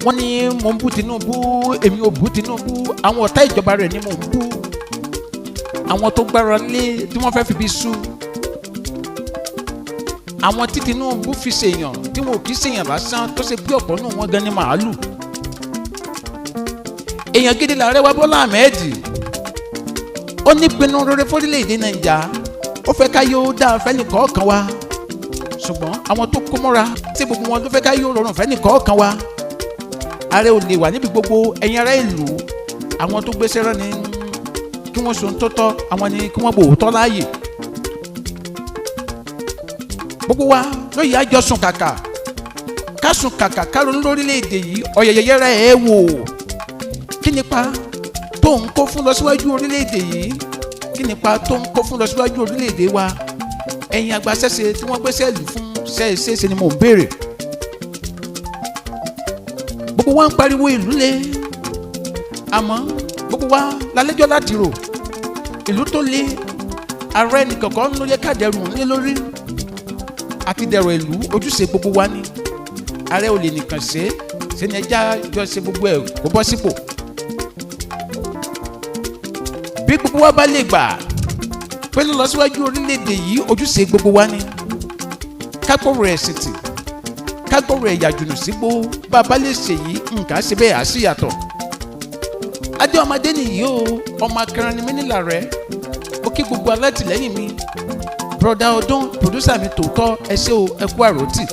wọ́n ní mò ń bú Tinubu, èmi ò bú Tinubu, àwọn ọ̀tá ìjọba rẹ̀ ni mò ń bú, àwọn tó gbára lé tí wọ́n fẹ́ fi bí sú, àwọn tí Tinubu fi ṣèyàn tí wọn ò kì í ṣèyàn lásán tó ṣe pé ọ̀pọ̀ nù wọn gan ni màálù. Èèyàn gidi làárẹ̀ wa Bọ́lá Ahmed, ó ní pinnu rere fórílẹ̀-èdè Nàìjà, ó fẹ́ ká yóò dáa fẹ́ni kọ̀ọ̀kan wa, ṣùgbọ́n àwọn tó kó mọ́ra tí gbogbo wọn ló fẹ́ ká yóò rọrùn fẹ́ni kọ̀ọ̀kan wa. Ààrẹ ò lè wà níbi gbogbo, ẹ̀yin ará ìlú, àwọn tó gbéṣẹ́ rán ni kí wọ́n sọ tó tọ́, àwọn ni kí wọ́n bò ó tọ́ láàyè. Gbogbo wa ló yẹ àjọ sùn kàkà, ká sùn kàkà ká ronú lórílẹ̀‐èdè yìí, ọ̀yẹ̀yẹ̀yẹ̀ra ẹ̀ wò kí nípa tó ń kó fún lọ síwájú orílẹ̀‐èdè yìí, kí nípa tó ń kó fún lọ síwájú orílẹ̀‐èdè wa. Ẹ̀yin agbaṣẹ́ṣe tí wọ́n gbéṣẹ́ lù fún ṣẹ́ẹ̀ṣẹ́ ni mò ń béèrè. Gbogbo wa ń pariwo ìlú le, àmọ́ gbogbo wa lálẹ́jọ́ láti rò. Ìlú tó le, ààrẹ nìkankan ló yẹ ká dẹrù ní lórí, àti dẹ̀rọ̀ ìlú ojúṣe gbogbo wa ni. Ààrẹ ò lè nìkan ṣe ni ẹja jọ ṣe gbogbo ẹ̀ kó bọ́ sípò. Bí gbogbo wa bá lè gbà pé lọ síwájú orílẹ̀-èdè yìí ojúṣe gbogbo wa ni. Kágbọ́rọ̀ ẹ̀ sì tì, kágbọ́rọ̀ ẹ̀yà jùnù sígbó, bá a bá lè ṣe yìí nǹkan ṣe bẹ́ẹ̀ á sì yàtọ̀. Adé ọmọdé nìyí o, ọmọ akẹrin ni mí nílà rẹ̀, ó kí gbogbo alátìlẹ́yìn mi. Broda Ọdún, pòdúsà mi tòótọ́, ẹ ṣé o, ẹ kú àròtì.